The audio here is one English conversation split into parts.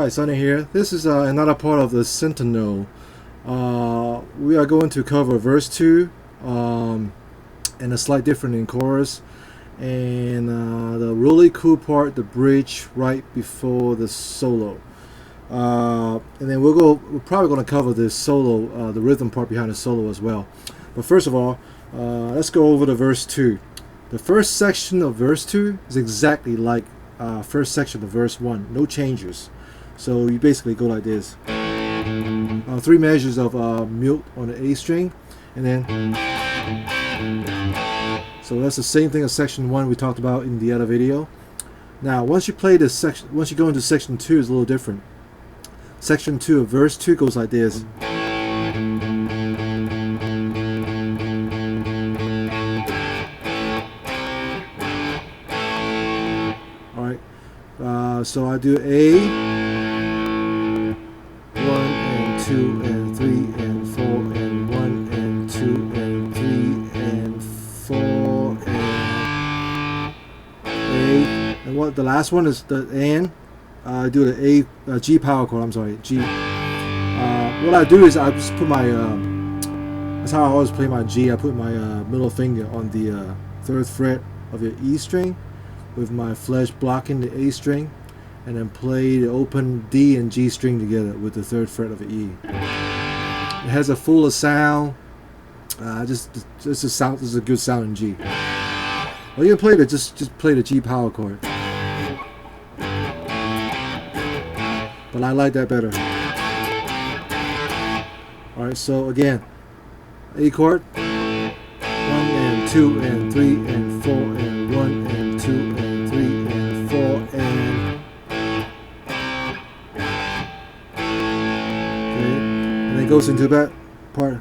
Alright, Sonny here. This is another part of the Sentinel. We are going to cover verse 2 and a slight different in chorus, and the really cool part, the bridge right before the solo. And then we're probably going to cover the solo, the rhythm part behind the solo as well. But first of all, let's go over the verse 2. The first section of verse 2 is exactly like first section of verse 1, no changes. So you basically go like this. 3 measures of mute on the A string, and then. So that's the same thing as section 1 we talked about in the other video. Now, once you play this section, once you go into section 2, it's a little different. Section 2 of verse 2 goes like this. All right. So I do A. 1 and 2 and 3 and 4 and 1 and 2 and 3 and 4 and A, and what the last one is the and. I do the A G power chord. I'm sorry, G. What I do is I just put my that's how I always play my G. I put my middle finger on the 3rd fret of your E string with my flesh blocking the A string, and then play the open D and G string together with the 3rd fret of the E. It has a fuller sound. Just a sound. This is a good sound in G. Well, you can play just play the G power chord, but I like that better. All right. So again, A chord, 1 and 2 and 3 and 4 and 1 and 2 and 3 and 4 and. Goes into that part.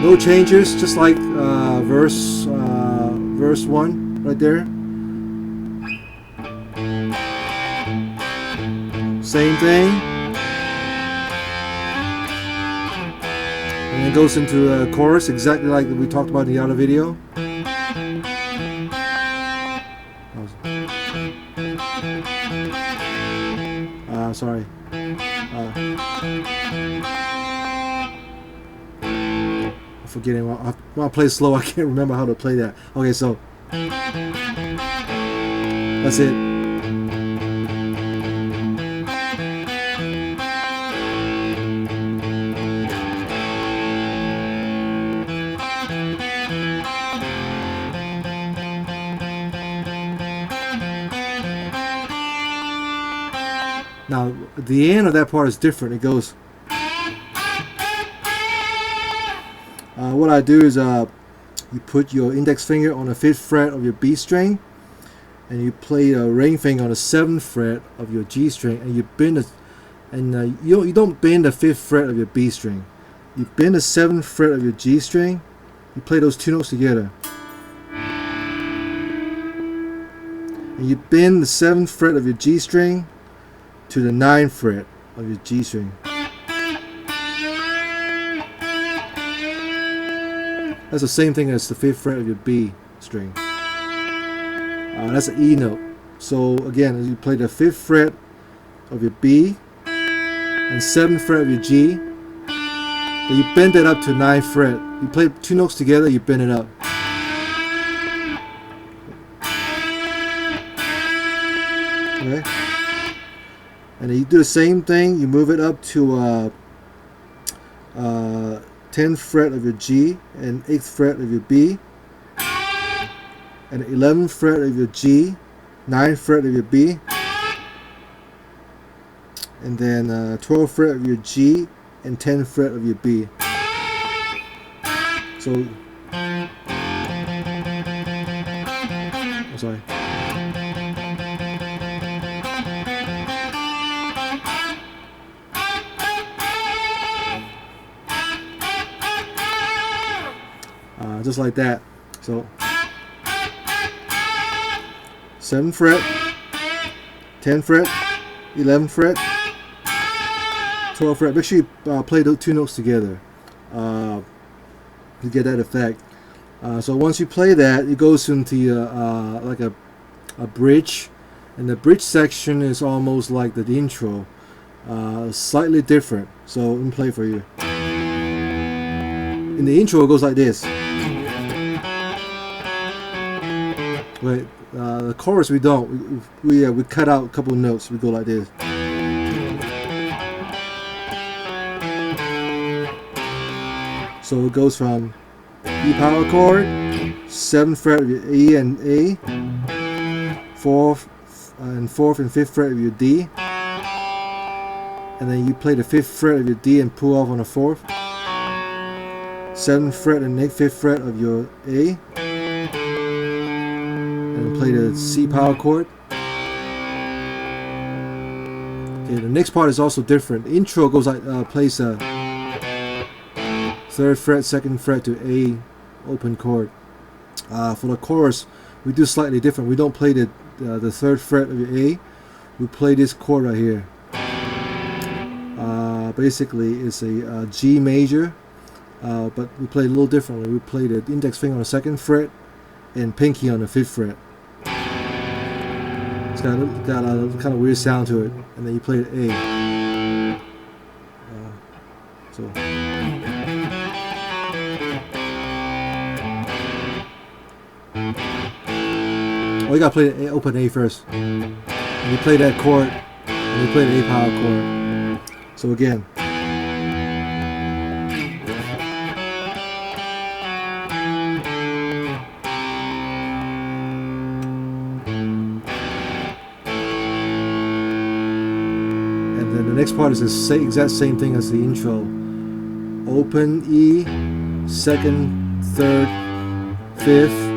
No changes, just like verse 1 right there. Same thing. And it goes into a chorus exactly like we talked about in the other video. Sorry. I'm forgetting. When I play slow, I can't remember how to play that. Okay, so that's it. Now, the end of that part is different. It goes. What I do is you put your index finger on the 5th fret of your B string, and you play a ring finger on the 7th fret of your G string, and you bend you don't bend the 5th fret of your B string. You bend the 7th fret of your G string. You play those 2 notes together, and you bend the 7th fret of your G string to the 9th fret of your G string. That's the same thing as the 5th fret of your B string. That's an E note. So again, you play the 5th fret of your B, and 7th fret of your G. But you bend it up to 9th fret. You play 2 notes together, you bend it up. Okay. And then you do the same thing. You move it up to 10th fret of your G and 8th fret of your B, and 11th fret of your G, 9th fret of your B, and then 12th fret of your G and 10th fret of your B. So, I'm sorry. Just like that. So 7th fret, 10th fret, 11th fret, 12th fret. Make sure you play those 2 notes together to get that effect. So once you play that, it goes into like a bridge, and the bridge section is almost like the intro, slightly different. So let me play it for you. In the intro, it goes like this. Wait, the chorus we don't. We cut out a couple of notes. We go like this. So it goes from E power chord, 7th fret of your E and A, 4th and 5th fret of your D, and then you play the 5th fret of your D and pull off on the 4th, 7th fret and 5th fret of your A, and play the C power chord. Okay, the next part is also different. The intro goes like plays a 3rd fret, 2nd fret to A open chord. For the chorus, we do slightly different. We don't play the 3rd fret of your A. We play this chord right here. Basically, it's a G major, but we play a little differently. We play the index finger on the 2nd fret and pinky on the 5th fret. It's got a kind of weird sound to it, and then you play the A. Oh, you gotta play the open A first. And you play that chord, and you play the A power chord. So again. And then the next part is the exact same thing as the intro. Open E, 2nd, 3rd, 5th,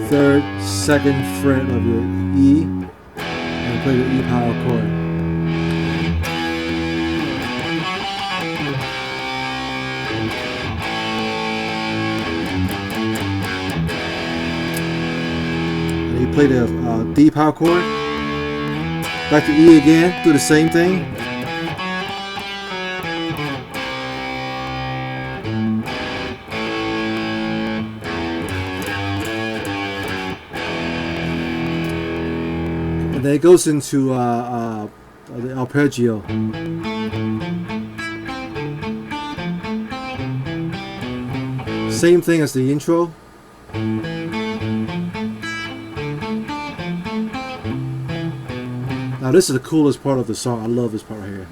3rd, 2nd fret of your E, and play the E power chord. And you play the D power chord. Back to E again, do the same thing. And then it goes into the arpeggio. Same thing as the intro. Now this is the coolest part of the song. I love this part right here.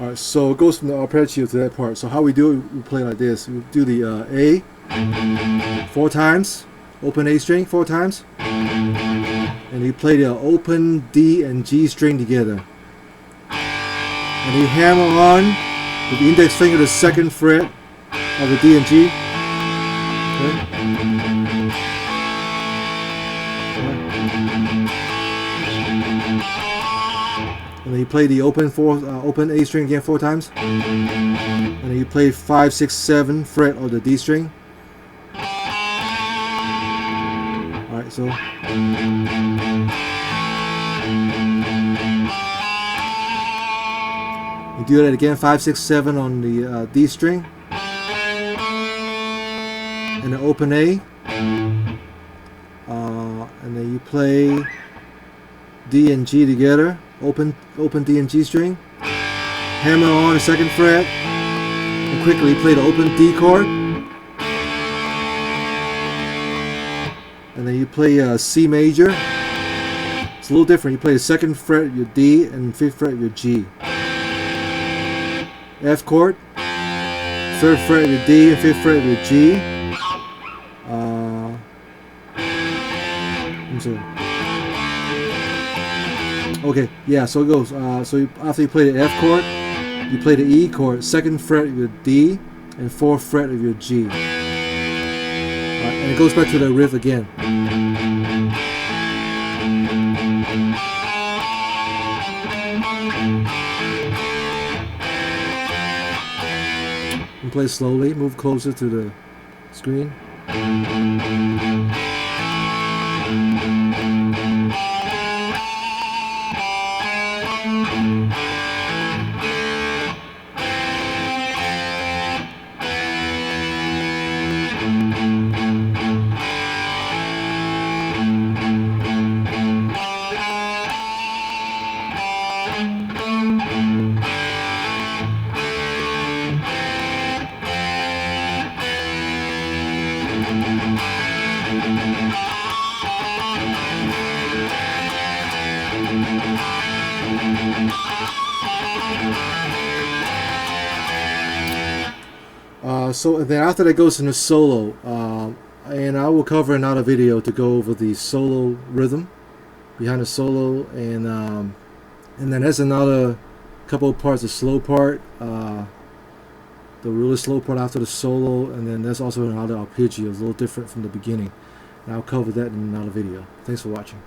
Alright, so it goes from the arpeggio to that part. So how we do it, we play like this. We do the A 4 times, open A string 4 times, and you play the open D and G string together. And you hammer on with the index finger the 2nd fret of the D and G. Okay. And then you play the open A string again 4 times, and then you play 5, 6, 7 fret of the D string. Alright, so you do that again, 5, 6, 7 on the D string, and the open A, and and then you play D and G together. Open D and G string. Hammer on the 2nd fret, and quickly play the open D chord. And then you play C major. It's a little different. You play the 2nd fret your D and 5th fret your G. F chord, 3rd fret your D and 5th fret your G. Okay, yeah, so it goes. After you play the F chord, you play the E chord, 2nd fret of your D and 4th fret of your G. And it goes back to the riff again. And play slowly, move closer to the screen. And then after that goes into solo, and I will cover another video to go over the solo rhythm behind the solo, and then there's another couple of parts, the slow part, the really slow part after the solo, and then there's also another arpeggio, a little different from the beginning, and I'll cover that in another video. Thanks for watching.